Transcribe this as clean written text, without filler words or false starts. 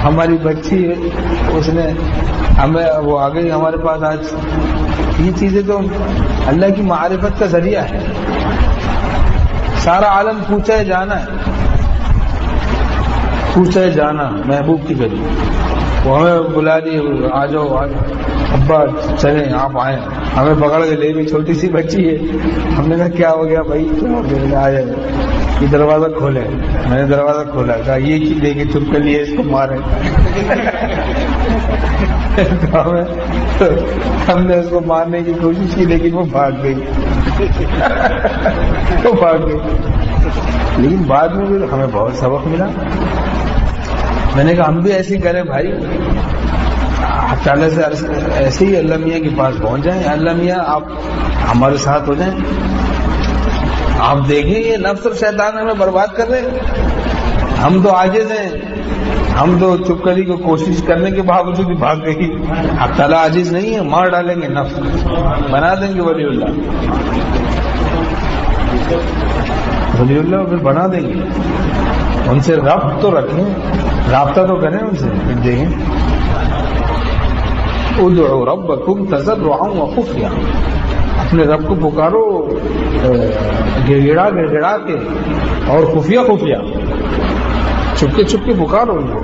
ہماری بچی اس نے ہمیں وہ آ گئی ہمارے پاس آج. یہ چیزیں تو اللہ کی معرفت کا ذریعہ ہے. سارا عالم پوچھا ہے جانا ہے، پوچھا ہے جانا محبوب کی گلی. وہ ہمیں بلا دی، آ جاؤ ابا چلیں آپ آئیں. ہمیں پکڑ کے لے بھی، چھوٹی سی بچی ہے. ہم نے کہا کیا ہو گیا بھائی؟ آ جائے یہ دروازہ کھولے. میں نے دروازہ کھولا، کہا یہ کی لے کے چپ کر لیے اس کو مارے. ہم نے اس کو مارنے کی کوشش کی لیکن وہ بھاگ گئی. وہ بھاگ گئی. لیکن بعد میں بھی ہمیں بہت سبق ملا. میں نے کہا ہم بھی ایسے ہی کریں بھائی، تعالیٰ سے ایسے ہی اللہ میاں کے پاس پہنچ جائیں. اللہ میاں آپ ہمارے ساتھ ہو جائیں. آپ دیکھیں یہ نفس اور شیطان ہمیں برباد کر رہے ہیں. ہم تو عاجز ہیں، ہم تو چپکلی کو کوشش کرنے کے باوجود بھی بھاگ گئی. اب تعالیٰ عاجز نہیں ہے، مار ڈالیں گے نفس، بنا دیں گے ولی اللہ. ولی اللہ پھر بنا دیں گے. ان سے ربط تو رکھیں، رابطہ تو کریں ان سے. دیکھیں ادعوا ربکم تضرعا وخفیا، اپنے رب کو پکارو گڑ گڑا کے اور خفیہ خفیہ، چھپ کے پکارو ان کو.